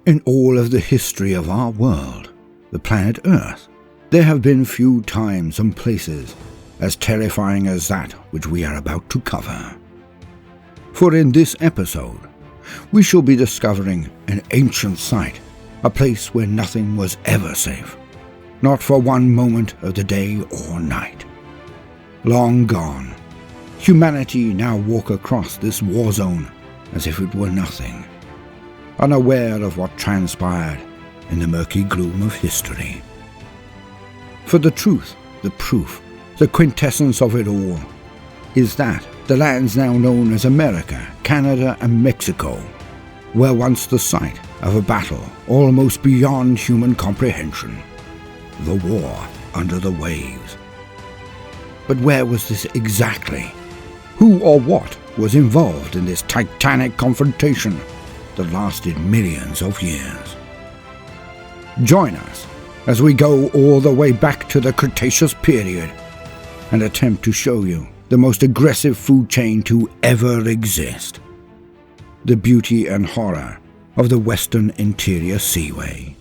In all of the history of our world, the planet Earth, there have been few times and places as terrifying as that which we are about to cover. For in this episode, we shall be discovering an ancient site, a place where nothing was ever safe, not for one moment of the day or night. Long gone, humanity now walk across this war zone as if it were nothing, unaware of what transpired in the murky gloom of history. For the truth, the proof, the quintessence of it all, is that the lands now known as America, Canada and Mexico were once the site of a battle almost beyond human comprehension, the war under the waves. But where was this exactly? Who or what was involved in this titanic confrontation that lasted millions of years? Join us as we go all the way back to the Cretaceous period and attempt to show you the most aggressive food chain to ever exist, the beauty and horror of the Western Interior Seaway.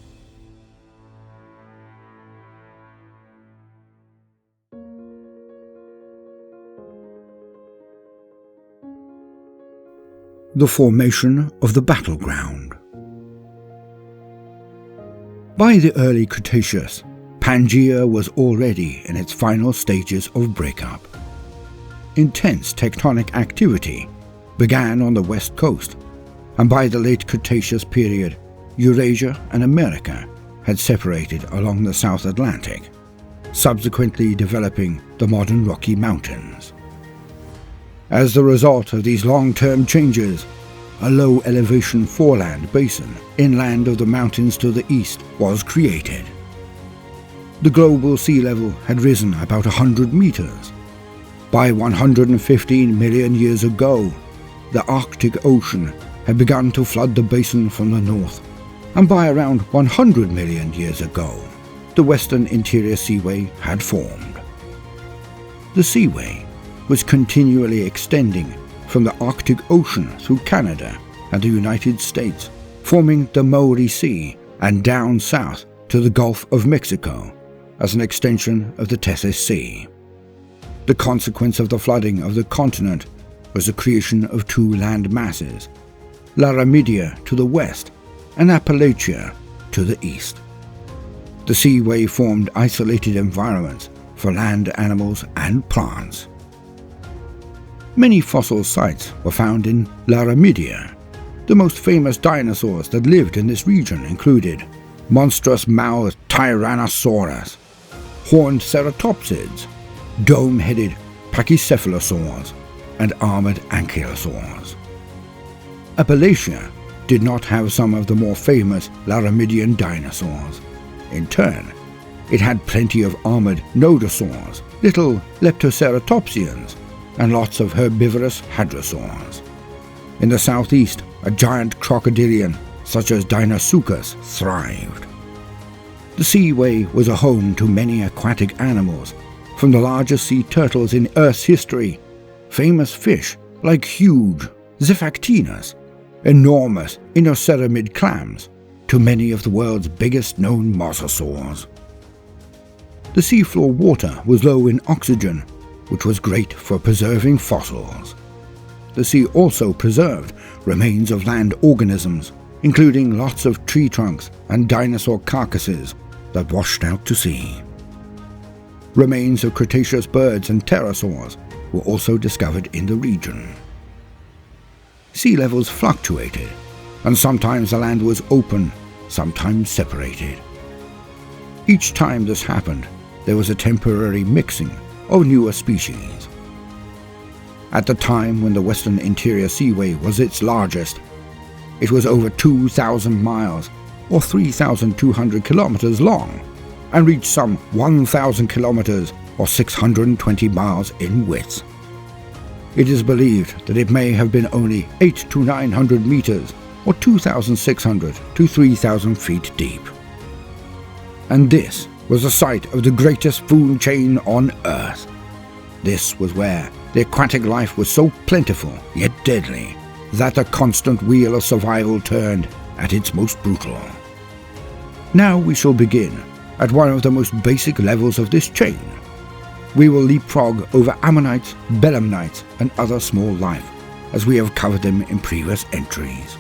The formation of the battleground. By the early Cretaceous, Pangaea was already in its final stages of breakup. Intense tectonic activity began on the west coast, and by the late Cretaceous period, Eurasia and America had separated along the South Atlantic, subsequently developing the modern Rocky Mountains. As the result of these long-term changes, a low-elevation foreland basin inland of the mountains to the east was created. The global sea level had risen about 100 meters. By 115 million years ago, the Arctic Ocean had begun to flood the basin from the north, and by around 100 million years ago, the Western Interior Seaway had formed. The Seaway was continually extending from the Arctic Ocean through Canada and the United States, forming the Maori Sea, and down south to the Gulf of Mexico as an extension of the Tethys Sea. The consequence of the flooding of the continent was the creation of two land masses, Laramidia to the west and Appalachia to the east. The seaway formed isolated environments for land animals and plants. Many fossil sites were found in Laramidia. The most famous dinosaurs that lived in this region included monstrous-mouthed Tyrannosaurus, horned ceratopsids, dome-headed pachycephalosaurs, and armored ankylosaurs. Appalachia did not have some of the more famous Laramidian dinosaurs. In turn, it had plenty of armored nodosaurs, little leptoceratopsians, and lots of herbivorous hadrosaurs. In the southeast, a giant crocodilian such as Deinosuchus thrived. The seaway was a home to many aquatic animals, from the largest sea turtles in Earth's history, famous fish like huge Xiphactinus, enormous inoceramid clams, to many of the world's biggest known mosasaurs. The seafloor water was low in oxygen, which was great for preserving fossils. The sea also preserved remains of land organisms, including lots of tree trunks and dinosaur carcasses that washed out to sea. Remains of Cretaceous birds and pterosaurs were also discovered in the region. Sea levels fluctuated, and sometimes the land was open, sometimes separated. Each time this happened, there was a temporary mixing of newer species. At the time when the Western Interior Seaway was its largest, it was over 2,000 miles or 3,200 kilometers long and reached some 1,000 kilometers or 620 miles in width. It is believed that it may have been only 800 to 900 meters or 2,600 to 3,000 feet deep. And this was the site of the greatest food chain on Earth. This was where the aquatic life was so plentiful yet deadly that the constant wheel of survival turned at its most brutal. Now we shall begin at one of the most basic levels of this chain. We will leapfrog over ammonites, belemnites, and other small life, as we have covered them in previous entries.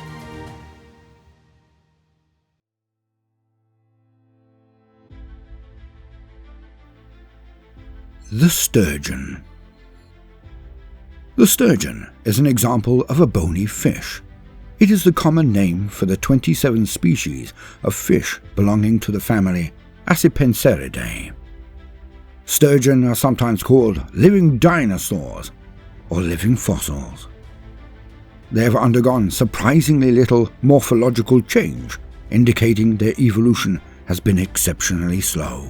The sturgeon. The sturgeon is an example of a bony fish. It is the common name for the 27 species of fish belonging to the family Accipinceridae. Sturgeon are sometimes called living dinosaurs or living fossils. They have undergone surprisingly little morphological change, indicating their evolution has been exceptionally slow.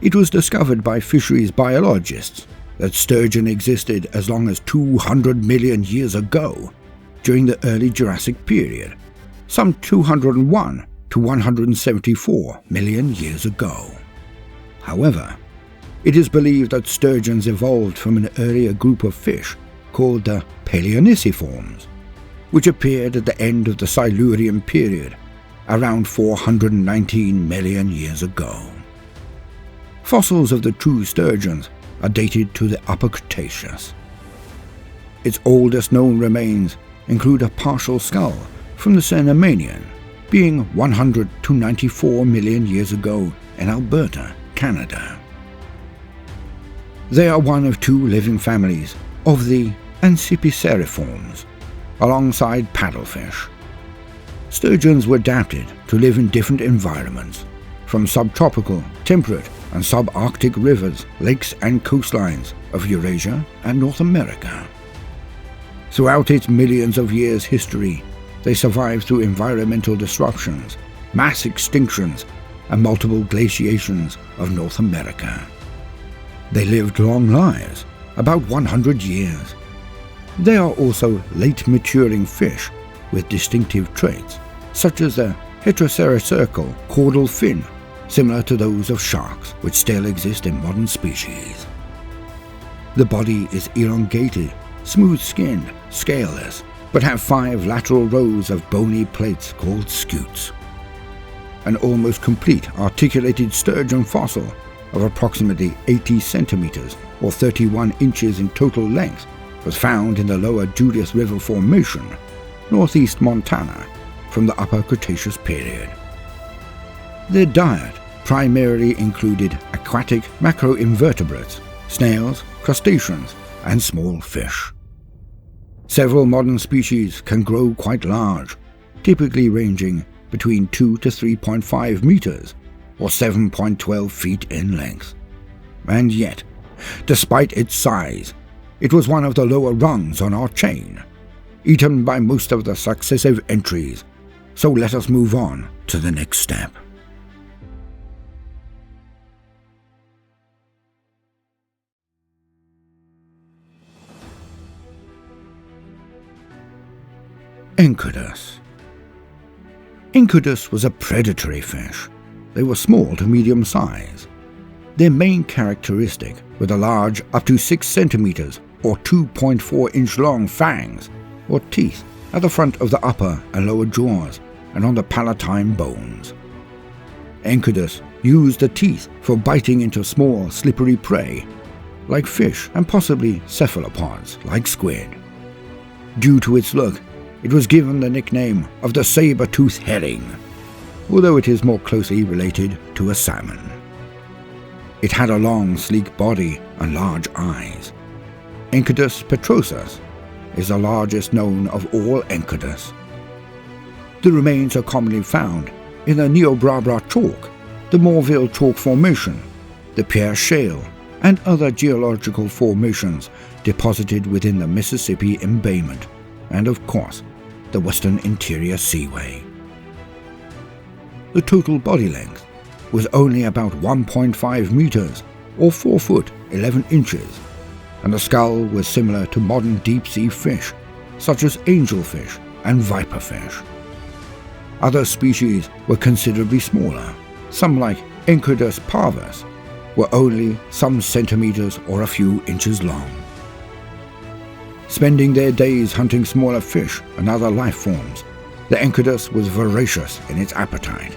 It was discovered by fisheries biologists that sturgeon existed as long as 200 million years ago, during the early Jurassic period, some 201 to 174 million years ago. However, it is believed that sturgeons evolved from an earlier group of fish called the Paleoniciforms, which appeared at the end of the Silurian period, around 419 million years ago. Fossils of the true sturgeons are dated to the Upper Cretaceous. Its oldest known remains include a partial skull from the Cenomanian, being 100 to 94 million years ago in Alberta, Canada. They are one of two living families of the Ancipiceriforms, alongside paddlefish. Sturgeons were adapted to live in different environments, from subtropical, temperate, and subarctic rivers, lakes, and coastlines of Eurasia and North America. Throughout its millions of years' history, they survived through environmental disruptions, mass extinctions, and multiple glaciations of North America. They lived long lives, about 100 years. They are also late-maturing fish with distinctive traits, such as the heterocercal caudal fin, similar to those of sharks, which still exist in modern species. The body is elongated, smooth-skinned, scaleless, but have 5 lateral rows of bony plates called scutes. An almost complete articulated sturgeon fossil of approximately 80 centimeters or 31 inches in total length was found in the lower Julius River Formation, northeast Montana, from the Upper Cretaceous period. Their diet primarily included aquatic macroinvertebrates, snails, crustaceans, and small fish. Several modern species can grow quite large, typically ranging between 2 to 3.5 meters or 7.12 feet in length. And yet, despite its size, it was one of the lower rungs on our chain, eaten by most of the successive entries, so let us move on to the next step. Enchodus. Enchodus was a predatory fish. They were small to medium size. Their main characteristic were the large, up to 6 centimeters or 2.4-inch long fangs, or teeth, at the front of the upper and lower jaws and on the palatine bones. Enchodus used the teeth for biting into small, slippery prey, like fish and possibly cephalopods, like squid. Due to its look, it was given the nickname of the saber-toothed herring, although it is more closely related to a salmon. It had a long, sleek body and large eyes. Enchodus petrosus is the largest known of all Enchodus. The remains are commonly found in the Niobrara Chalk, the Morville Chalk Formation, the Pierre Shale, and other geological formations deposited within the Mississippi embayment, and of course, the Western Interior Seaway. The total body length was only about 1.5 meters or 4 foot 11 inches, and the skull was similar to modern deep-sea fish such as angelfish and viperfish. Other species were considerably smaller. Some, like Enchodus parvus, were only some centimeters or a few inches long. Spending their days hunting smaller fish and other life forms, the Enchodus was voracious in its appetite.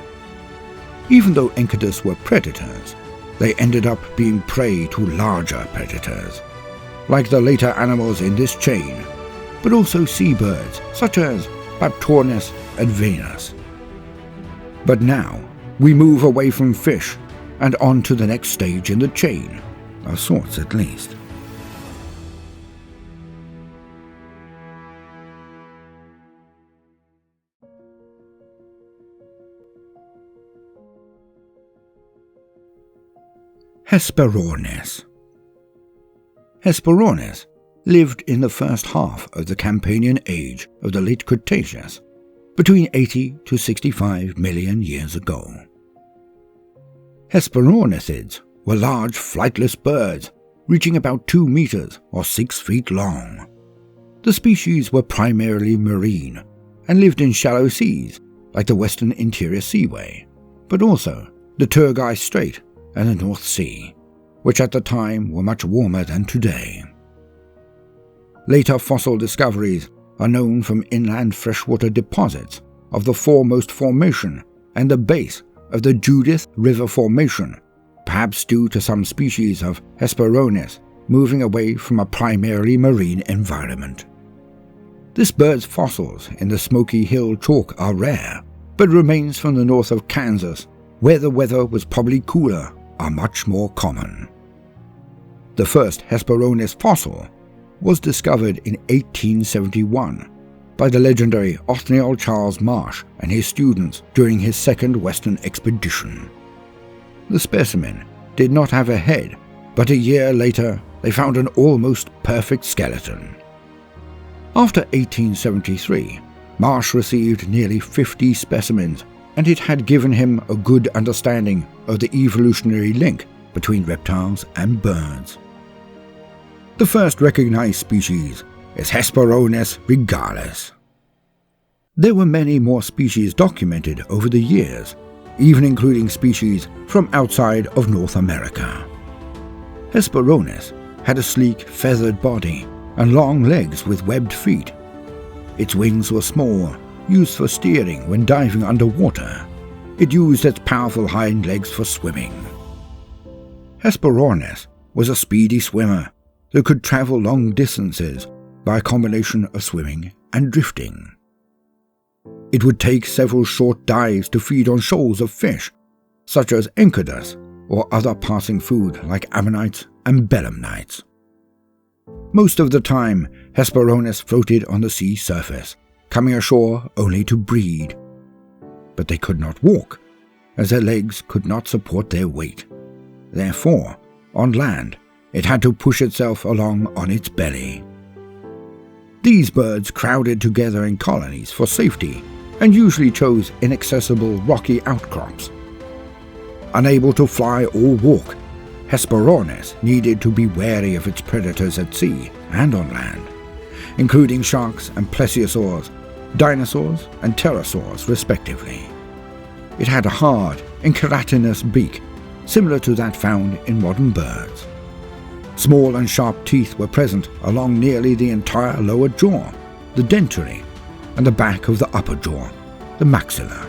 Even though Enchodus were predators, they ended up being prey to larger predators, like the later animals in this chain, but also seabirds such as Herperornis and Venus. But now we move away from fish and on to the next stage in the chain, of sorts at least. Herperornis. Herperornis lived in the first half of the Campanian age of the late Cretaceous, between 80 to 65 million years ago. Herperornisids were large flightless birds, reaching about 2 meters or 6 feet long. The species were primarily marine and lived in shallow seas like the Western Interior Seaway, but also the Turgay Strait and the North Sea, which at the time were much warmer than today. Later fossil discoveries are known from inland freshwater deposits of the Foremost Formation and the base of the Judith River Formation, perhaps due to some species of Herperornis moving away from a primarily marine environment. This bird's fossils in the Smoky Hill Chalk are rare, but remains from the north of Kansas, where the weather was probably cooler, are much more common. The first Herperornis fossil was discovered in 1871 by the legendary Othniel Charles Marsh and his students during his second Western expedition. The specimen did not have a head, but a year later they found an almost perfect skeleton. After 1873, Marsh received nearly 50 specimens, and it had given him a good understanding of the evolutionary link between reptiles and birds. The first recognized species is Herperornis regalis. There were many more species documented over the years, even including species from outside of North America. Herperornis had a sleek, feathered body and long legs with webbed feet. Its wings were small, used for steering when diving underwater. It used its powerful hind legs for swimming. Herperornis was a speedy swimmer that could travel long distances by a combination of swimming and drifting. It would take several short dives to feed on shoals of fish, such as Enchodus or other passing food like ammonites and belemnites. Most of the time, Herperornis floated on the sea surface, coming ashore only to breed. But they could not walk, as their legs could not support their weight. Therefore, on land, it had to push itself along on its belly. These birds crowded together in colonies for safety and usually chose inaccessible rocky outcrops. Unable to fly or walk, Herperornis needed to be wary of its predators at sea and on land, including sharks and plesiosaurs, dinosaurs and pterosaurs respectively. It had a hard and keratinous beak, similar to that found in modern birds. Small and sharp teeth were present along nearly the entire lower jaw, the dentary, and the back of the upper jaw, the maxilla.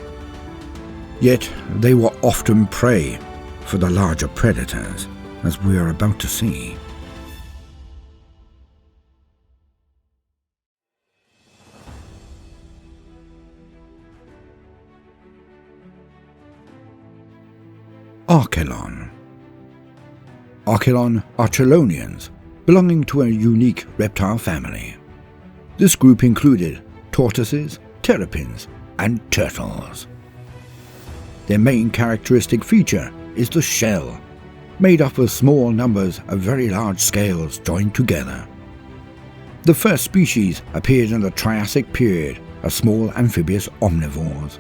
Yet they were often prey for the larger predators, as we are about to see. Archelon. Archelon are chelonians, belonging to a unique reptile family. This group included tortoises, terrapins, and turtles. Their main characteristic feature is the shell, made up of small numbers of very large scales joined together. The first species appeared in the Triassic period as small amphibious omnivores.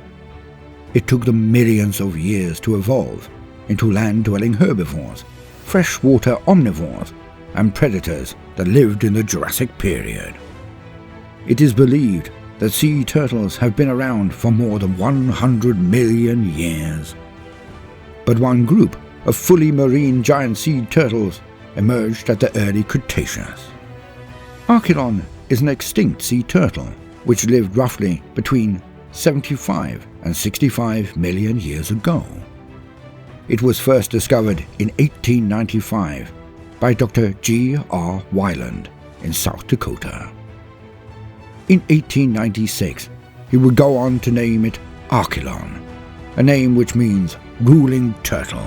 It took them millions of years to evolve into land-dwelling herbivores, freshwater omnivores, and predators that lived in the Jurassic period. It is believed that sea turtles have been around for more than 100 million years. But one group of fully marine giant sea turtles emerged at the early Cretaceous. Archelon is an extinct sea turtle which lived roughly between 75 and 65 million years ago. It was first discovered in 1895 by Dr. G.R. Weiland in South Dakota. In 1896, he would go on to name it Archelon, a name which means ruling turtle.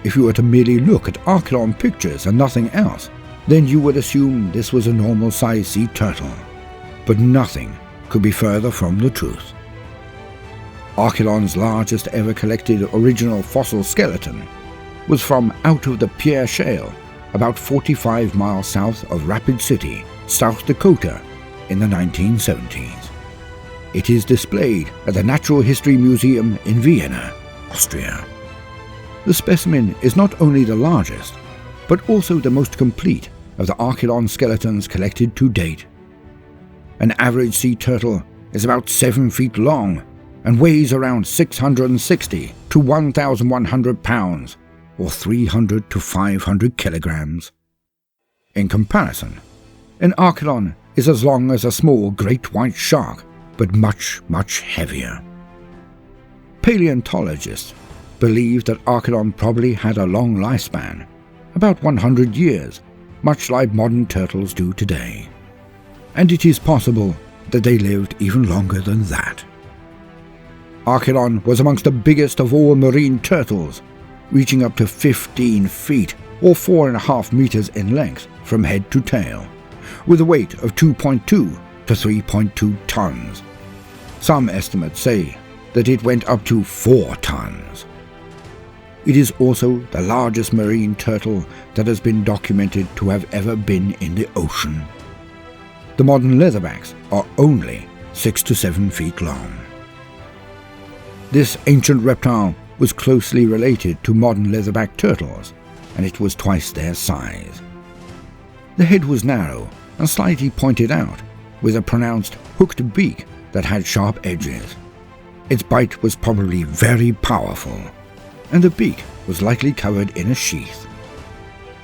If you were to merely look at Archelon pictures and nothing else, then you would assume this was a normal-sized sea turtle. But nothing could be further from the truth. Archelon's largest ever collected original fossil skeleton was from out of the Pierre Shale, about 45 miles south of Rapid City, South Dakota, in the 1970s. It is displayed at the Natural History Museum in Vienna, Austria. The specimen is not only the largest, but also the most complete of the Archelon skeletons collected to date. An average sea turtle is about 7 feet long and weighs around 660 to 1,100 pounds, or 300 to 500 kilograms. In comparison, an Archelon is as long as a small great white shark, but much, much heavier. Paleontologists believe that Archelon probably had a long lifespan, about 100 years, much like modern turtles do today. And it is possible that they lived even longer than that. Archelon was amongst the biggest of all marine turtles, reaching up to 15 feet or 4.5 meters in length from head to tail, with a weight of 2.2 to 3.2 tons. Some estimates say that it went up to 4 tons. It is also the largest marine turtle that has been documented to have ever been in the ocean. The modern leatherbacks are only 6 to 7 feet long. This ancient reptile was closely related to modern leatherback turtles, and it was twice their size. The head was narrow and slightly pointed out, with a pronounced hooked beak that had sharp edges. Its bite was probably very powerful, and the beak was likely covered in a sheath.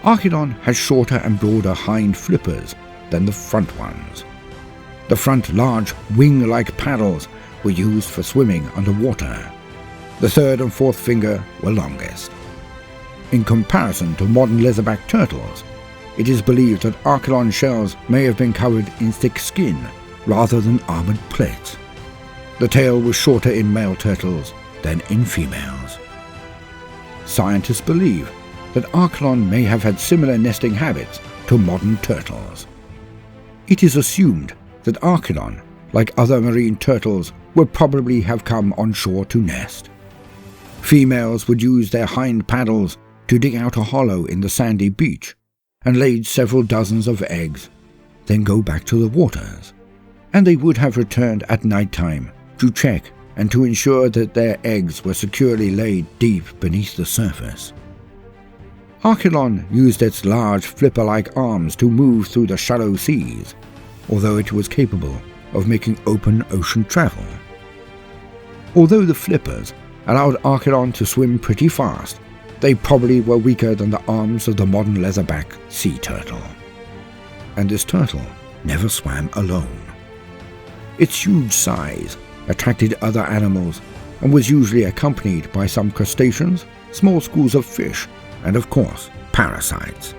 Archelon had shorter and broader hind flippers than the front ones. The front large wing-like paddles were used for swimming underwater. The third and fourth finger were longest. In comparison to modern leatherback turtles, it is believed that Archelon shells may have been covered in thick skin rather than armored plates. The tail was shorter in male turtles than in females. Scientists believe that Archelon may have had similar nesting habits to modern turtles. It is assumed that Archelon, like other marine turtles, would probably have come on shore to nest. Females would use their hind paddles to dig out a hollow in the sandy beach and laid several dozens of eggs, then go back to the waters, and they would have returned at night time to check and to ensure that their eggs were securely laid deep beneath the surface. Archelon used its large flipper-like arms to move through the shallow seas, although it was capable of making open ocean travel. Although the flippers allowed Archelon to swim pretty fast, they probably were weaker than the arms of the modern leatherback sea turtle. And this turtle never swam alone. Its huge size attracted other animals and was usually accompanied by some crustaceans, small schools of fish, and of course, parasites.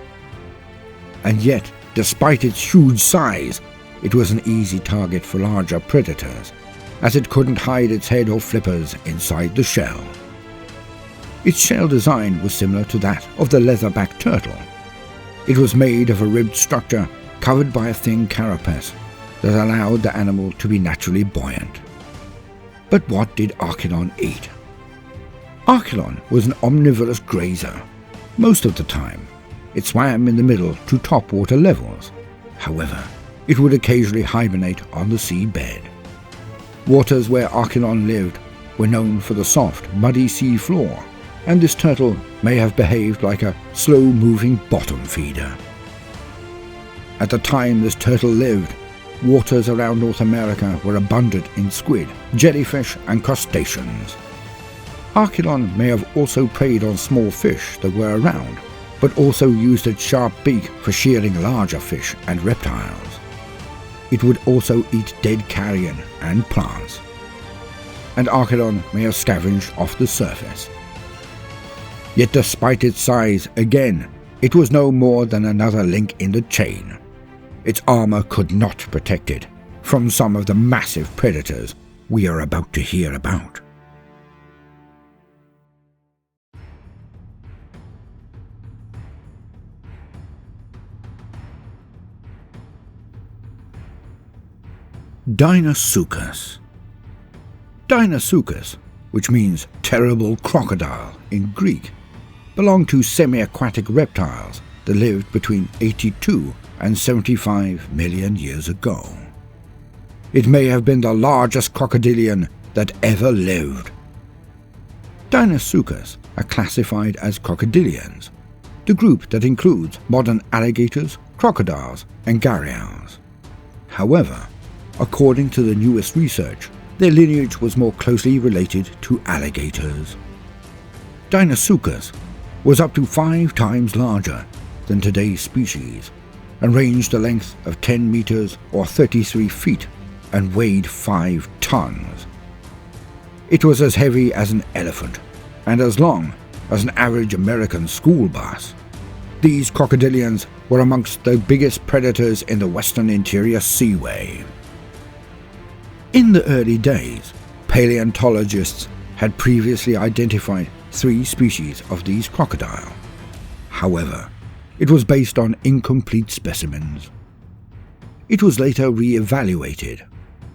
And yet, despite its huge size, it was an easy target for larger predators, as it couldn't hide its head or flippers inside the shell. Its shell design was similar to that of the leatherback turtle. It was made of a ribbed structure covered by a thin carapace that allowed the animal to be naturally buoyant. But what did Archelon eat? Archelon was an omnivorous grazer. Most of the time, it swam in the middle to top water levels. However, it would occasionally hibernate on the seabed. Waters where Archelon lived were known for the soft, muddy sea floor, and this turtle may have behaved like a slow-moving bottom feeder. At the time this turtle lived, waters around North America were abundant in squid, jellyfish, and crustaceans. Archelon may have also preyed on small fish that were around, but also used its sharp beak for shearing larger fish and reptiles. It would also eat dead carrion and plants, and Archelon may have scavenged off the surface. Yet despite its size, again, it was no more than another link in the chain. Its armor could not protect it from some of the massive predators we are about to hear about. Deinosuchus. Deinosuchus, which means terrible crocodile in Greek, belonged to semi-aquatic reptiles that lived between 82 and 75 million years ago. It may have been the largest crocodilian that ever lived. Deinosuchus are classified as crocodilians, the group that includes modern alligators, crocodiles, and gharials. However, according to the newest research, their lineage was more closely related to alligators. Deinosuchus was up to 5 times larger than today's species and ranged a length of 10 meters or 33 feet and weighed 5 tons. It was as heavy as an elephant and as long as an average American school bus. These crocodilians were amongst the biggest predators in the Western Interior Seaway. In the early days, paleontologists had previously identified 3 species of these crocodile. However, it was based on incomplete specimens. It was later re-evaluated,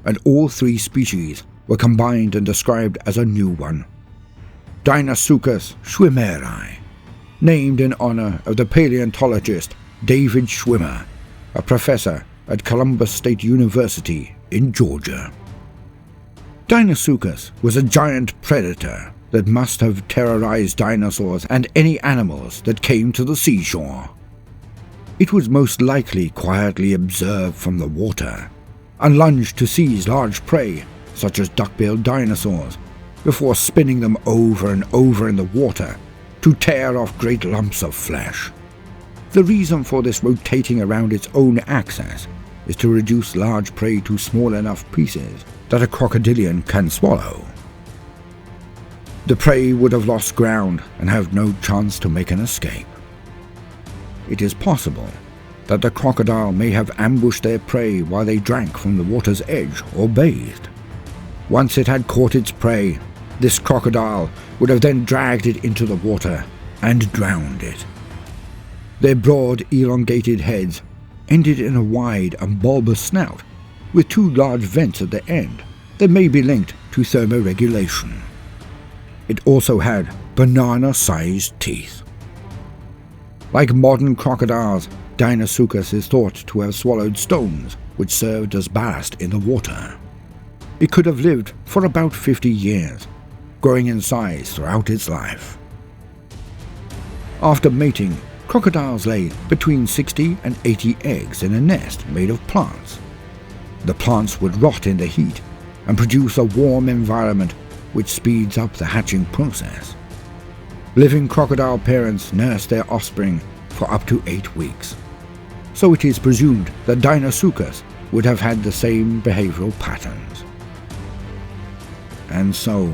and all 3 species were combined and described as a new one, Deinosuchus schwimmeri, named in honor of the paleontologist David Schwimmer, a professor at Columbus State University in Georgia. Deinosuchus was a giant predator that must have terrorized dinosaurs and any animals that came to the seashore. It was most likely quietly observed from the water and lunged to seize large prey such as duck-billed dinosaurs before spinning them over and over in the water to tear off great lumps of flesh. The reason for this rotating around its own axis is to reduce large prey to small enough pieces that a crocodilian can swallow. The prey would have lost ground and have no chance to make an escape. It is possible that the crocodile may have ambushed their prey while they drank from the water's edge or bathed. Once it had caught its prey, this crocodile would have then dragged it into the water and drowned it. Their broad, elongated heads ended in a wide and bulbous snout with 2 large vents at the end that may be linked to thermoregulation. It also had banana-sized teeth. Like modern crocodiles, Deinosuchus is thought to have swallowed stones which served as ballast in the water. It could have lived for about 50 years, growing in size throughout its life. After mating, crocodiles lay between 60 and 80 eggs in a nest made of plants. The plants would rot in the heat and produce a warm environment which speeds up the hatching process. Living crocodile parents nurse their offspring for up to 8 weeks, so it is presumed that Deinosuchus would have had the same behavioral patterns. And so,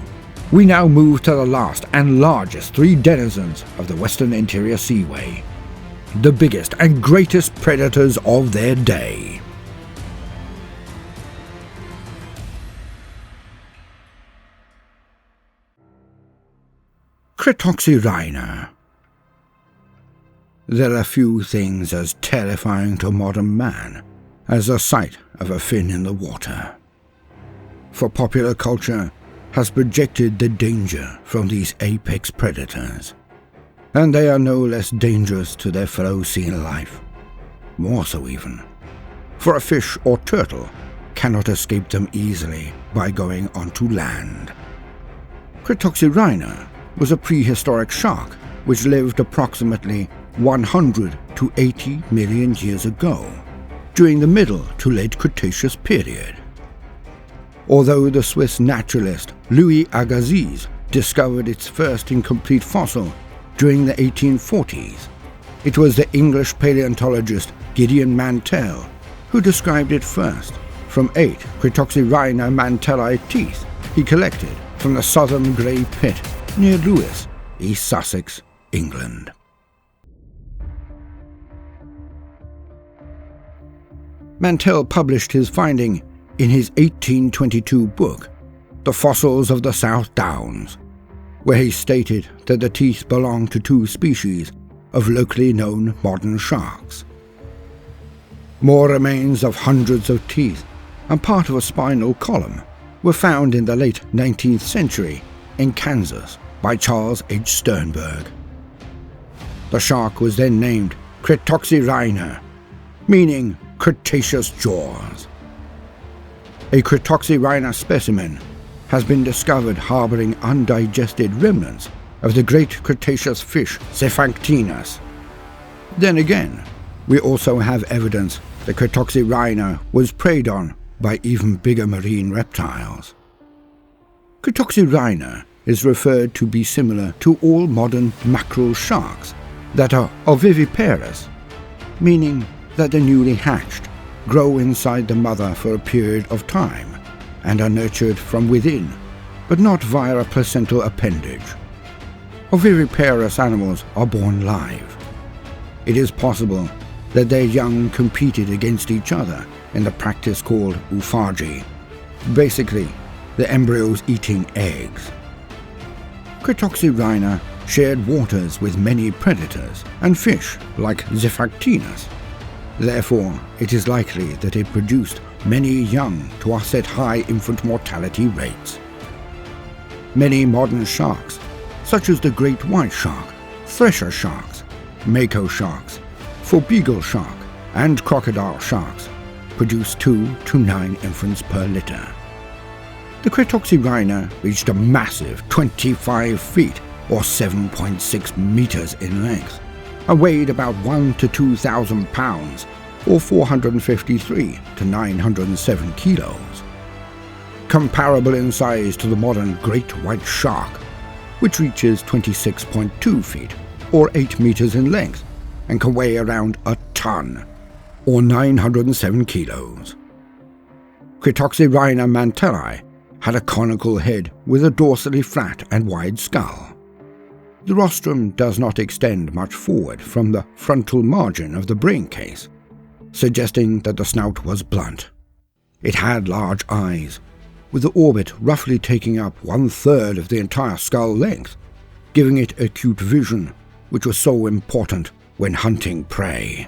we now move to the last and largest 3 denizens of the Western Interior Seaway, the biggest and greatest predators of their day. Cretoxyrhina. There are few things as terrifying to modern man as the sight of a fin in the water. For popular culture has projected the danger from these apex predators, and they are no less dangerous to their fellow sea life, more so even, for a fish or turtle cannot escape them easily by going onto land. Cretoxyrhina was a prehistoric shark which lived approximately 100 to 80 million years ago, during the Middle to Late Cretaceous period. Although the Swiss naturalist Louis Agassiz discovered its first incomplete fossil during the 1840s, it was the English paleontologist Gideon Mantell who described it first, from 8 Cretoxyrhina mantellae teeth he collected from the southern Grey Pit near Lewes, East Sussex, England. Mantell published his finding in his 1822 book, The Fossils of the South Downs, where he stated that the teeth belonged to two species of locally known modern sharks. More remains of hundreds of teeth and part of a spinal column were found in the late 19th century in Kansas by Charles H. Sternberg. The shark was then named Cretoxyrhina, meaning Cretaceous jaws. A Cretoxyrhina specimen has been discovered harboring undigested remnants of the great Cretaceous fish Cephactinus. Then again, we also have evidence that Cretoxyrhina was preyed on by even bigger marine reptiles. Cretoxyrhina is referred to be similar to all modern mackerel sharks that are oviviparous, meaning that the newly hatched grow inside the mother for a period of time and are nurtured from within, but not via a placental appendage. Oviviparous animals are born live. It is possible that their young competed against each other in the practice called oophagy, basically the embryos eating eggs. Cretoxyrhina shared waters with many predators and fish like Cephactinus. Therefore, it is likely that it produced many young to offset high infant mortality rates. Many modern sharks, such as the great white shark, thresher sharks, mako sharks, fourbeagle shark, and crocodile sharks, produce 2 to 9 infants per litter. The Cretoxyrhina reached a massive 25 feet or 7.6 meters in length, and weighed about 1 to 2,000 pounds or 453 to 907 kilos. Comparable in size to the modern great white shark, which reaches 26.2 feet or 8 meters in length and can weigh around a ton or 907 kilos. Cretoxyrhina mantelli had a conical head with a dorsally flat and wide skull. The rostrum does not extend much forward from the frontal margin of the brain case, suggesting that the snout was blunt. It had large eyes, with the orbit roughly taking up 1/3 of the entire skull length, giving it acute vision, which was so important when hunting prey.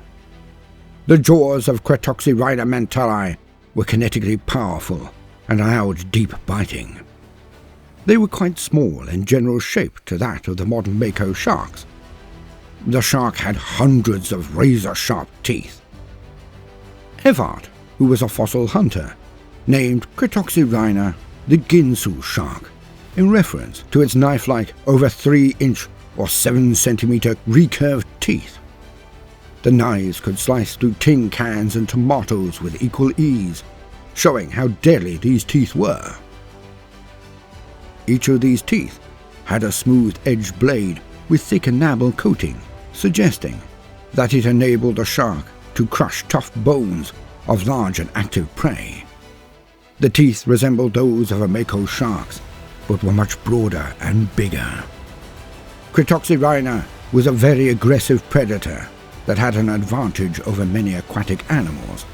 The jaws of Cretoxyrhina mantelli were kinetically powerful and allowed deep biting. They were quite small in general shape to that of the modern mako sharks. The shark had hundreds of razor-sharp teeth. Evart, who was a fossil hunter, named Cretoxyrhina the Ginsu shark, in reference to its knife-like over 3-inch or 7-centimeter recurved teeth. The knives could slice through tin cans and tomatoes with equal ease, showing how deadly these teeth were. Each of these teeth had a smooth-edged blade with thick enamel coating, suggesting that it enabled the shark to crush tough bones of large and active prey. The teeth resembled those of a mako shark's, but were much broader and bigger. Cretoxyrhina was a very aggressive predator that had an advantage over many aquatic animals,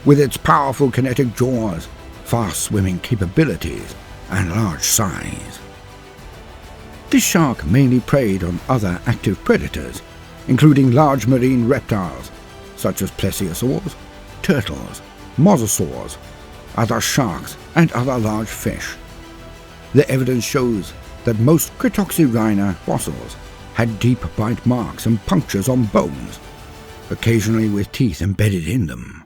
with its powerful kinetic jaws, fast-swimming capabilities, and large size. This shark mainly preyed on other active predators, including large marine reptiles such as plesiosaurs, turtles, mosasaurs, other sharks, and other large fish. The evidence shows that most Cretoxyrhina fossils had deep bite marks and punctures on bones, occasionally with teeth embedded in them.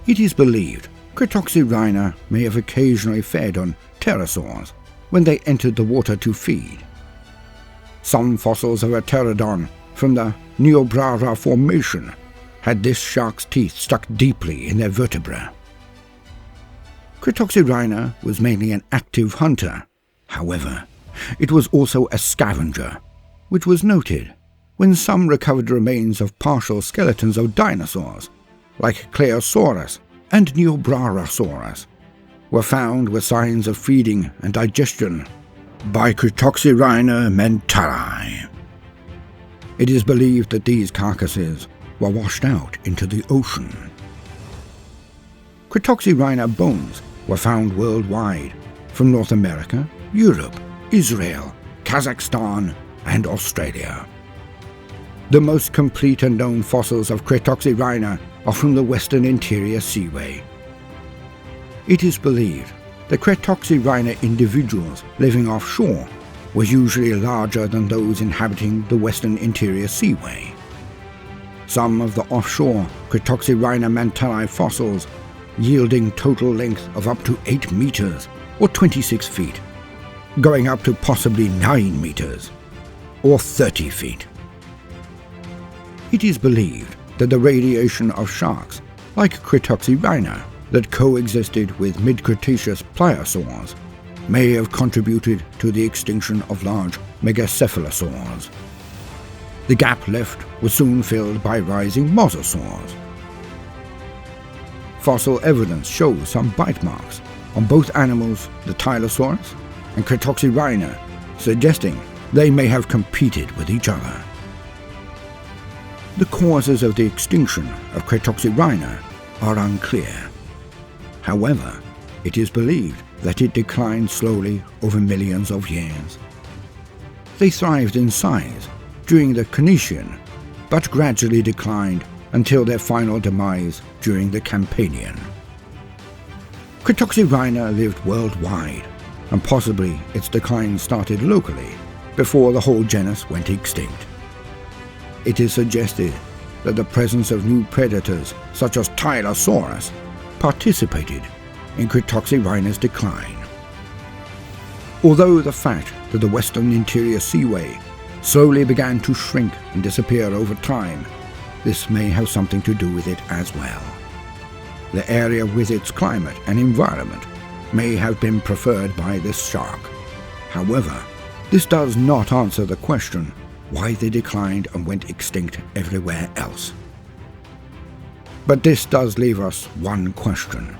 It is believed Cretoxyrhina may have occasionally fed on pterosaurs when they entered the water to feed. Some fossils of a pterodon from the Niobrara Formation had this shark's teeth stuck deeply in their vertebrae. Cretoxyrhina was mainly an active hunter. However, it was also a scavenger, which was noted when some recovered remains of partial skeletons of dinosaurs, like Claosaurus and Niobrarasaurus. were found with signs of feeding and digestion by Cretoxyrhina mentali. It is believed that these carcasses were washed out into the ocean. Cretoxyrhina bones were found worldwide, from North America, Europe, Israel, Kazakhstan, and Australia. The most complete and known fossils of Cretoxyrhina are from the Western Interior Seaway. It is believed that Cretoxyrhina individuals living offshore were usually larger than those inhabiting the Western Interior Seaway. Some of the offshore Cretoxyrhina mentali fossils yielding total length of up to 8 meters or 26 feet, going up to possibly 9 meters or 30 feet. It is believed that the radiation of sharks, like Cretoxyrhina, that coexisted with mid-Cretaceous pliosaurs, may have contributed to the extinction of large megacephalosaurs. The gap left was soon filled by rising mosasaurs. Fossil evidence shows some bite marks on both animals, the Tylosaurus and Cretoxyrhina, suggesting they may have competed with each other. The causes of the extinction of Cretoxyrhina are unclear. However, it is believed that it declined slowly over millions of years. They thrived in size during the Crenician, but gradually declined until their final demise during the Campanian. Cretoxyrhina lived worldwide, and possibly its decline started locally before the whole genus went extinct. It is suggested that the presence of new predators such as Tylosaurus participated in Cretoxyrhina's decline. Although the fact that the Western Interior Seaway slowly began to shrink and disappear over time, this may have something to do with it as well. The area with its climate and environment may have been preferred by this shark. However, this does not answer the question why they declined and went extinct everywhere else. But this does leave us one question.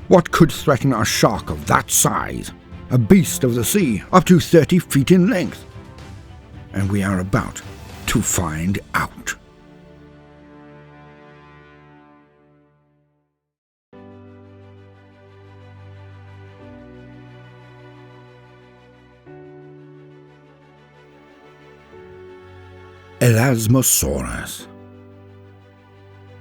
What could threaten a shark of that size, a beast of the sea up to 30 feet in length? And we are about to find out. Elasmosaurus.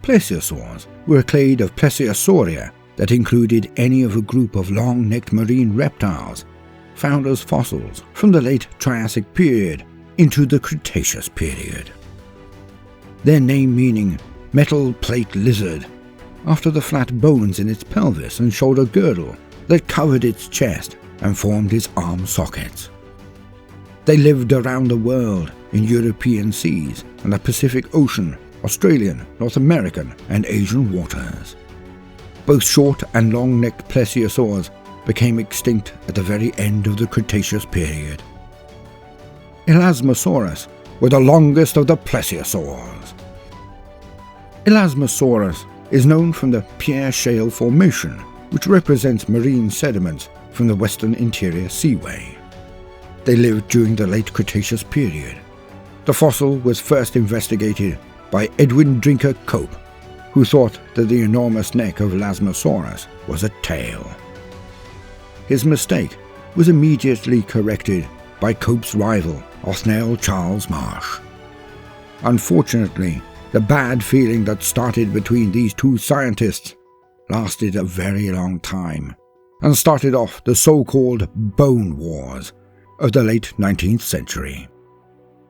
Plesiosaurs were a clade of Plesiosauria that included any of a group of long-necked marine reptiles found as fossils from the late Triassic period into the Cretaceous period. Their name meaning metal plate lizard, after the flat bones in its pelvis and shoulder girdle that covered its chest and formed its arm sockets. They lived around the world in European seas and the Pacific Ocean, Australian, North American, and Asian waters. Both short and long-necked plesiosaurs became extinct at the very end of the Cretaceous period. Elasmosaurus were the longest of the plesiosaurs. Elasmosaurus is known from the Pierre Shale Formation, which represents marine sediments from the Western Interior Seaway. They lived during the late Cretaceous period. The fossil was first investigated by Edwin Drinker Cope, who thought that the enormous neck of Elasmosaurus was a tail. His mistake was immediately corrected by Cope's rival, Othniel Charles Marsh. Unfortunately, the bad feeling that started between these two scientists lasted a very long time, and started off the so-called Bone Wars of the late 19th century.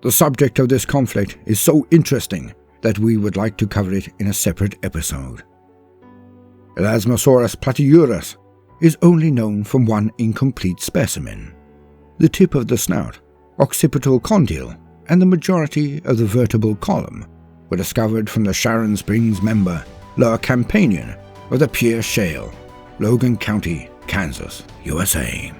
The subject of this conflict is so interesting that we would like to cover it in a separate episode. Elasmosaurus platyurus is only known from one incomplete specimen. The tip of the snout, occipital condyle, and the majority of the vertebral column were discovered from the Sharon Springs member Lower Campanian of the Pierre Shale, Logan County, Kansas, USA.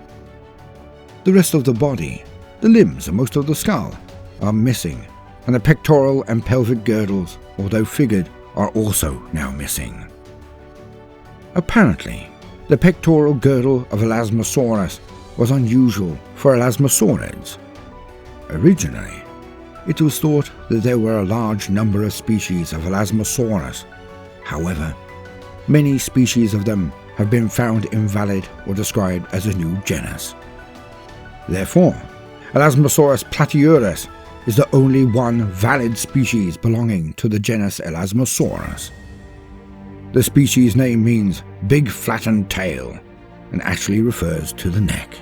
The rest of the body, the limbs and most of the skull, are missing, and the pectoral and pelvic girdles, although figured, are also now missing. Apparently, The pectoral girdle of Elasmosaurus was unusual for elasmosaurids. Originally, it was thought that there were a large number of species of Elasmosaurus. However, many species of them have been found invalid or described as a new genus. Therefore, Elasmosaurus platyurus is the only one valid species belonging to the genus Elasmosaurus. The species name means big flattened tail and actually refers to the neck.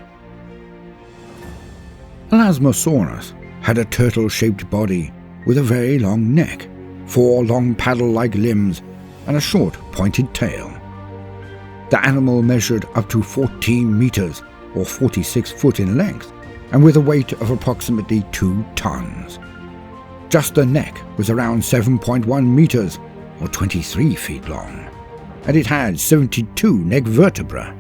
Elasmosaurus had a turtle-shaped body with a very long neck, 4 long paddle-like limbs, and a short pointed tail. The animal measured up to 14 meters or 46 foot in length and with a weight of approximately 2 tons. Just the neck was around 7.1 meters or 23 feet long, and it had 72 neck vertebrae.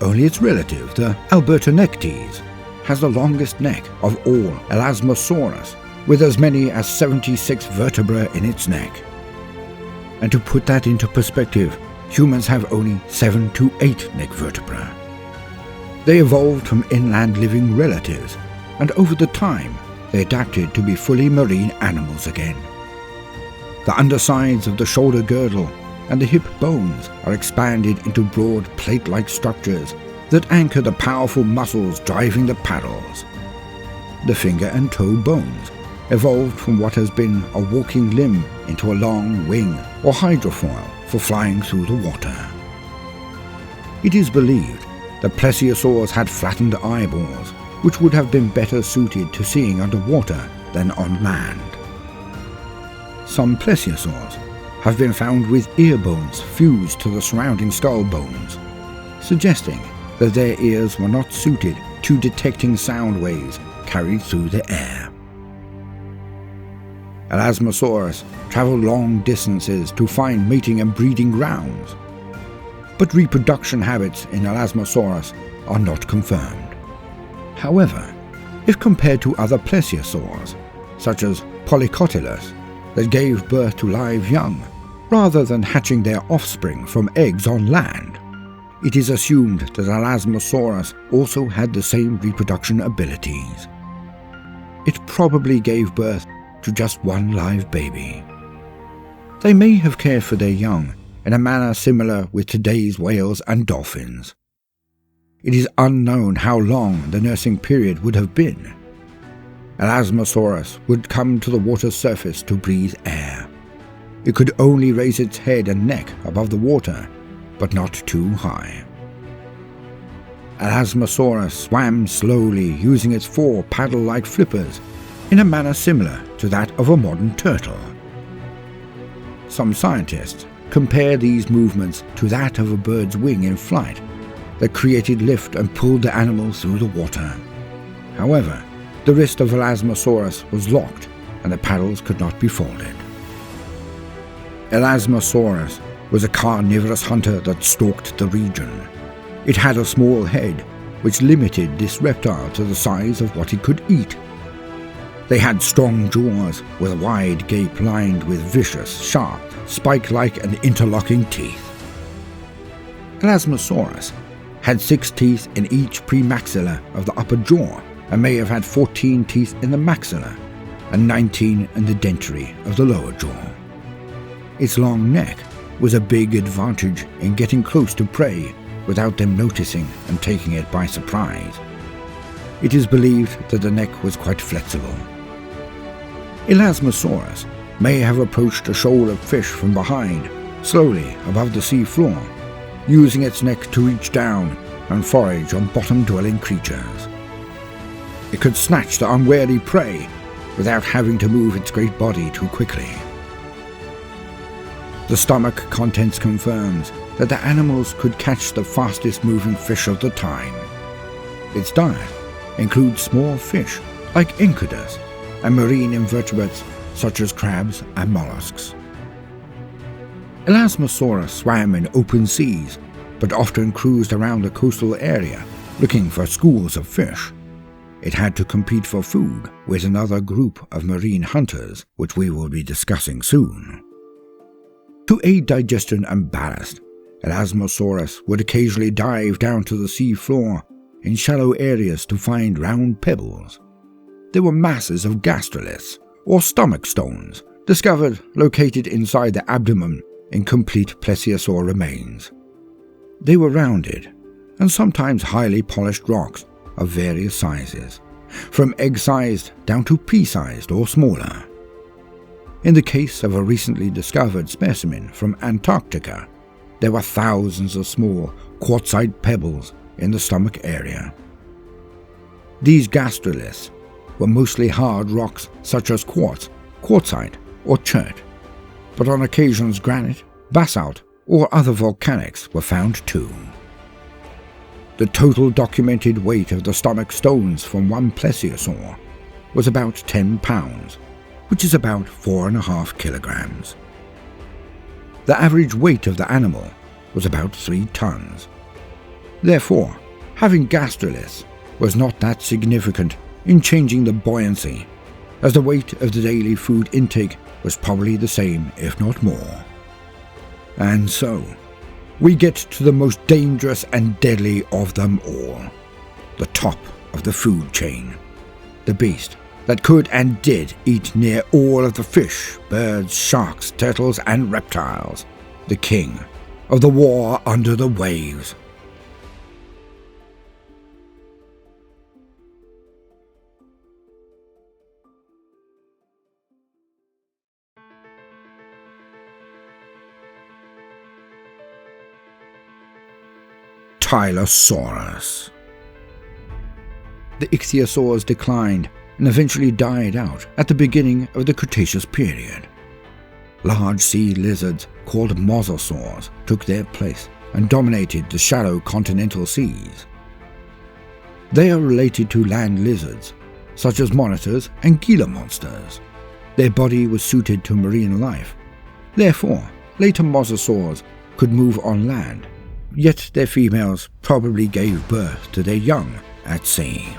Only its relative, the Albertonectes, has the longest neck of all Elasmosaurus, with as many as 76 vertebrae in its neck. And to put that into perspective, humans have only 7 to 8 neck vertebrae. They evolved from inland living relatives, and over the time they adapted to be fully marine animals again. The undersides of the shoulder girdle and the hip bones are expanded into broad plate-like structures that anchor the powerful muscles driving the paddles. The finger and toe bones evolved from what has been a walking limb into a long wing or hydrofoil for flying through the water. It is believed that plesiosaurs had flattened eyeballs, which would have been better suited to seeing underwater than on land. Some plesiosaurs have been found with ear bones fused to the surrounding skull bones, suggesting that their ears were not suited to detecting sound waves carried through the air. Elasmosaurus traveled long distances to find mating and breeding grounds, but reproduction habits in Elasmosaurus are not confirmed. However, if compared to other plesiosaurs, such as Polycotylus, that gave birth to live young, rather than hatching their offspring from eggs on land, it is assumed that Elasmosaurus also had the same reproduction abilities. It probably gave birth to just one live baby. They may have cared for their young in a manner similar with today's whales and dolphins. It is unknown how long the nursing period would have been. Elasmosaurus would come to the water's surface to breathe air. It could only raise its head and neck above the water, but not too high. Elasmosaurus swam slowly using its 4 paddle-like flippers in a manner similar to that of a modern turtle. Some scientists compare these movements to that of a bird's wing in flight that created lift and pulled the animal through the water. However, the wrist of Elasmosaurus was locked and the paddles could not be folded. Elasmosaurus was a carnivorous hunter that stalked the region. It had a small head, which limited this reptile to the size of what it could eat. They had strong jaws with a wide gape lined with vicious, sharp, spike-like and interlocking teeth. Elasmosaurus had 6 teeth in each premaxilla of the upper jaw and may have had 14 teeth in the maxilla and 19 in the dentary of the lower jaw. Its long neck was a big advantage in getting close to prey without them noticing and taking it by surprise. It is believed that the neck was quite flexible. Elasmosaurus may have approached a shoal of fish from behind, slowly above the sea floor, using its neck to reach down and forage on bottom-dwelling creatures. It could snatch the unwary prey without having to move its great body too quickly. The stomach contents confirms that the animals could catch the fastest-moving fish of the time. Its diet includes small fish like Enchodus and marine invertebrates such as crabs and mollusks. Elasmosaurus swam in open seas, but often cruised around the coastal area looking for schools of fish. It had to compete for food with another group of marine hunters, which we will be discussing soon. To aid digestion and ballast, Elasmosaurus would occasionally dive down to the sea floor in shallow areas to find round pebbles. There were masses of gastroliths, or stomach stones, discovered located inside the abdomen in complete plesiosaur remains. They were rounded and sometimes highly polished rocks of various sizes, from egg-sized down to pea-sized or smaller. In the case of a recently discovered specimen from Antarctica, there were thousands of small quartzite pebbles in the stomach area. These gastroliths were mostly hard rocks such as quartz, quartzite, or chert, but on occasions granite, basalt, or other volcanics were found too. The total documented weight of the stomach stones from one plesiosaur was about 10 pounds, which is about 4.5 kilograms. The average weight of the animal was about 3 tons. Therefore, having gastroliths was not that significant in changing the buoyancy, as the weight of the daily food intake was probably the same, if not more. And so, we get to the most dangerous and deadly of them all, the top of the food chain, the beast that could and did eat near all of the fish, birds, sharks, turtles, and reptiles, the king of the war under the waves. Tylosaurus. The ichthyosaurs declined and eventually died out at the beginning of the Cretaceous period. Large sea lizards called mosasaurs took their place and dominated the shallow continental seas. They are related to land lizards, such as monitors and Gila monsters. Their body was suited to marine life. Therefore, later mosasaurs could move on land, yet their females probably gave birth to their young at sea.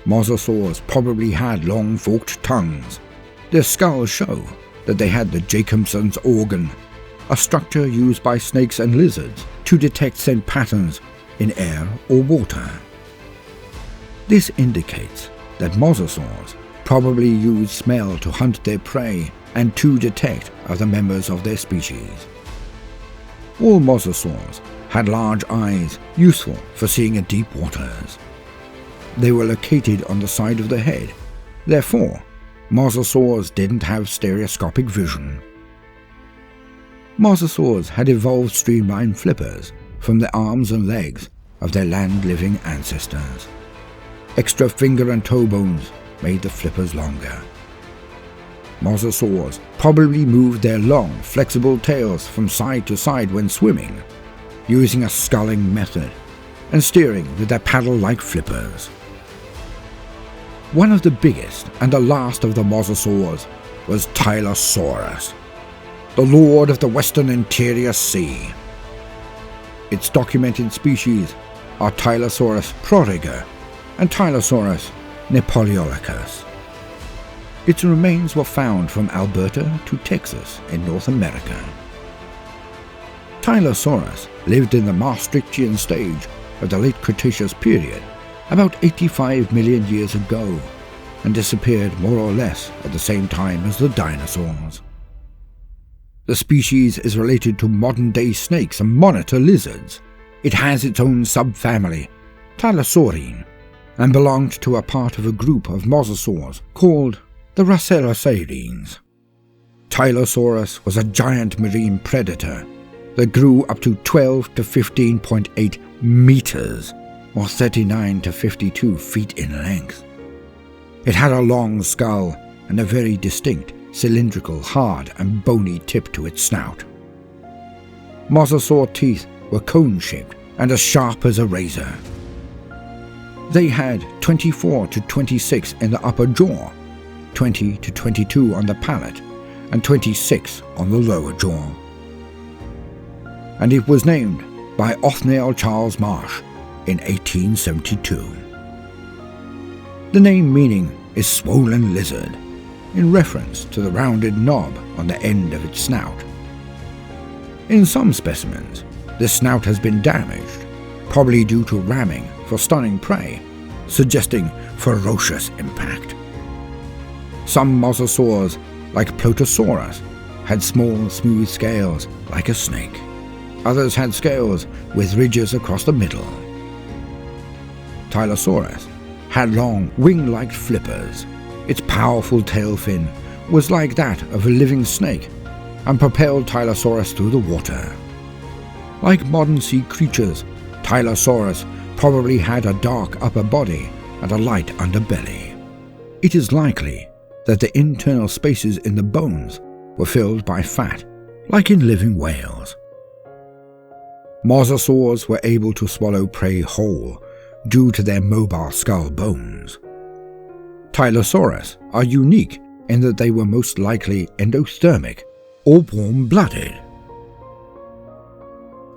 Mosasaurs probably had long forked tongues. Their skulls show that they had the Jacobson's organ, a structure used by snakes and lizards to detect scent patterns in air or water. This indicates that mosasaurs probably used smell to hunt their prey and to detect other members of their species. All mosasaurs had large eyes useful for seeing in deep waters. They were located on the side of the head. Therefore, mosasaurs didn't have stereoscopic vision. Mosasaurs had evolved streamlined flippers from the arms and legs of their land-living ancestors. Extra finger and toe bones made the flippers longer. Mosasaurs probably moved their long, flexible tails from side to side when swimming, using a sculling method and steering with their paddle-like flippers. One of the biggest and the last of the mosasaurs was Tylosaurus, the lord of the Western Interior Sea. Its documented species are Tylosaurus proriger and Tylosaurus nepaleolicus. Its remains were found from Alberta to Texas in North America. Tylosaurus lived in the Maastrichtian stage of the late Cretaceous period, about 85 million years ago, and disappeared more or less at the same time as the dinosaurs. The species is related to modern-day snakes and monitor lizards. It has its own subfamily, Tylosaurine, and belonged to a part of a group of mosasaurs called the Racerosaurines. Tylosaurus was a giant marine predator that grew up to 12 to 15.8 meters, or 39 to 52 feet in length. It had a long skull and a very distinct, cylindrical, hard and bony tip to its snout. Mosasaur teeth were cone-shaped and as sharp as a razor. They had 24 to 26 in the upper jaw, 20 to 22 on the palate, and 26 on the lower jaw. And it was named by Othniel Charles Marsh in 1872. The name meaning is swollen lizard, in reference to the rounded knob on the end of its snout. In some specimens, the snout has been damaged, probably due to ramming for stunning prey, suggesting ferocious impact. Some mosasaurs, like Plotosaurus, had small, smooth scales like a snake. Others had scales with ridges across the middle. Tylosaurus had long, wing-like flippers. Its powerful tail fin was like that of a living snake and propelled Tylosaurus through the water. Like modern sea creatures, Tylosaurus probably had a dark upper body and a light underbelly. It is likely that the internal spaces in the bones were filled by fat, like in living whales. Mosasaurs were able to swallow prey whole due to their mobile skull bones. Tylosaurus are unique in that they were most likely endothermic or warm-blooded.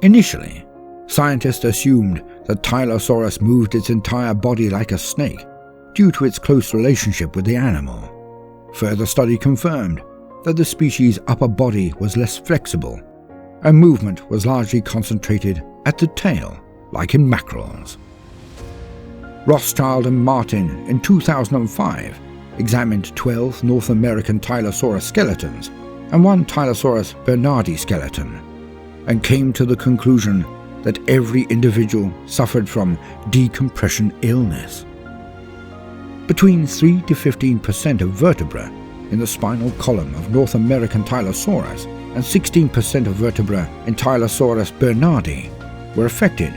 Initially, scientists assumed that Tylosaurus moved its entire body like a snake due to its close relationship with the animal. Further study confirmed that the species' upper body was less flexible, and movement was largely concentrated at the tail, like in mackerels. Rothschild and Martin in 2005 examined 12 North American Tylosaurus skeletons and one Tylosaurus bernardi skeleton, and came to the conclusion that every individual suffered from decompression illness. Between 3 to 15% of vertebrae in the spinal column of North American Tylosaurus and 16% of vertebrae in Tylosaurus bernardi were affected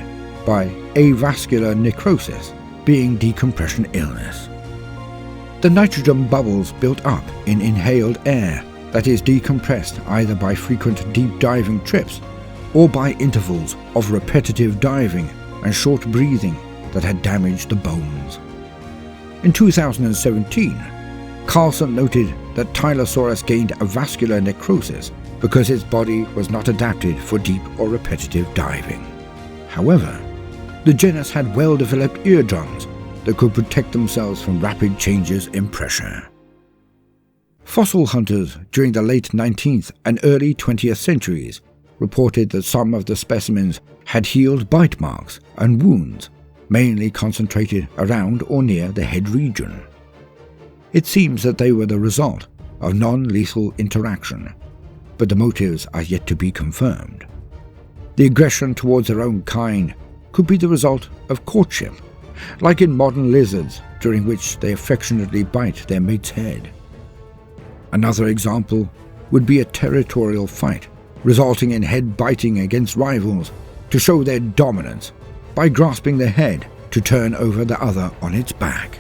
by avascular necrosis, being decompression illness. The nitrogen bubbles built up in inhaled air that is decompressed either by frequent deep diving trips or by intervals of repetitive diving and short breathing that had damaged the bones. In 2017, Carlson noted that Tylosaurus gained avascular necrosis because its body was not adapted for deep or repetitive diving. However, the genus had well-developed eardrums that could protect themselves from rapid changes in pressure. Fossil hunters during the late 19th and early 20th centuries reported that some of the specimens had healed bite marks and wounds, mainly concentrated around or near the head region. It seems that they were the result of non-lethal interaction, but the motives are yet to be confirmed. The aggression towards their own kind could be the result of courtship, like in modern lizards, during which they affectionately bite their mate's head. Another example would be a territorial fight, resulting in head biting against rivals to show their dominance by grasping the head to turn over the other on its back.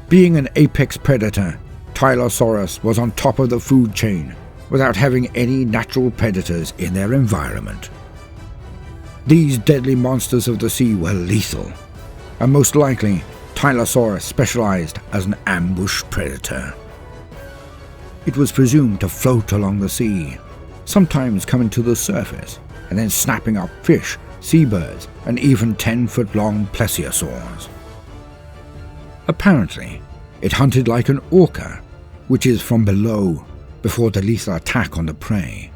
Being an apex predator, Tylosaurus was on top of the food chain without having any natural predators in their environment. These deadly monsters of the sea were lethal, and most likely Tylosaurus specialized as an ambush predator. It was presumed to float along the sea, sometimes coming to the surface and then snapping up fish, seabirds, and even 10-foot-long plesiosaurs. Apparently, it hunted like an orca, which is from below, before the lethal attack on the prey.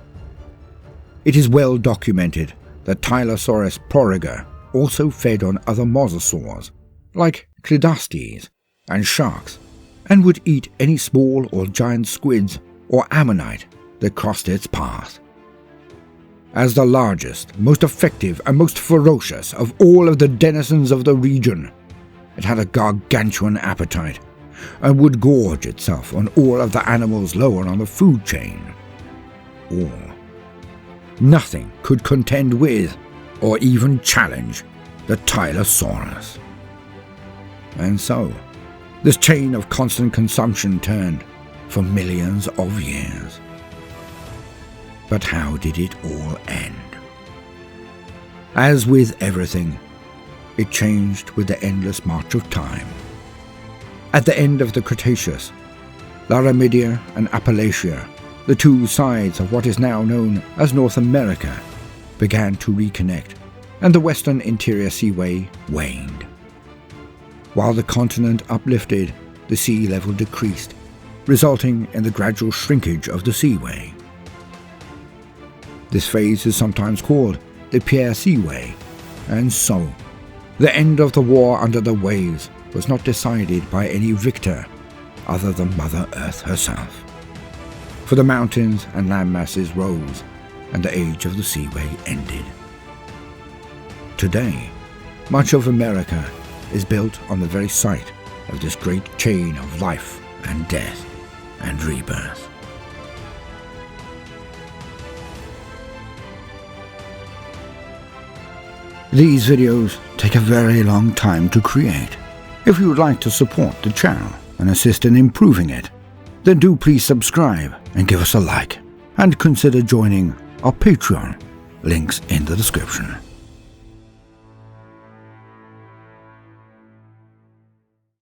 It is well documented that Tylosaurus proriger also fed on other mosasaurs, like Cledastes and sharks, and would eat any small or giant squids or ammonite that crossed its path. As the largest, most effective, and most ferocious of all of the denizens of the region, it had a gargantuan appetite and would gorge itself on all of the animals lower on the food chain. All. Nothing could contend with or even challenge the Tylosaurus. And so, this chain of constant consumption turned for millions of years. But how did it all end? As with everything, it changed with the endless march of time. At the end of the Cretaceous, Laramidia and Appalachia, the two sides of what is now known as North America, began to reconnect, and the Western Interior Seaway waned. While the continent uplifted, the sea level decreased, resulting in the gradual shrinkage of the seaway. This phase is sometimes called the Pierre Seaway, and so, the end of the war under the waves was not decided by any victor other than Mother Earth herself. For the mountains and land masses rose, and the age of the Seaway ended. Today, much of America is built on the very site of this great chain of life and death and rebirth. These videos take a very long time to create. If you would like to support the channel and assist in improving it, then do please subscribe and give us a like, and consider joining our Patreon, links in the description.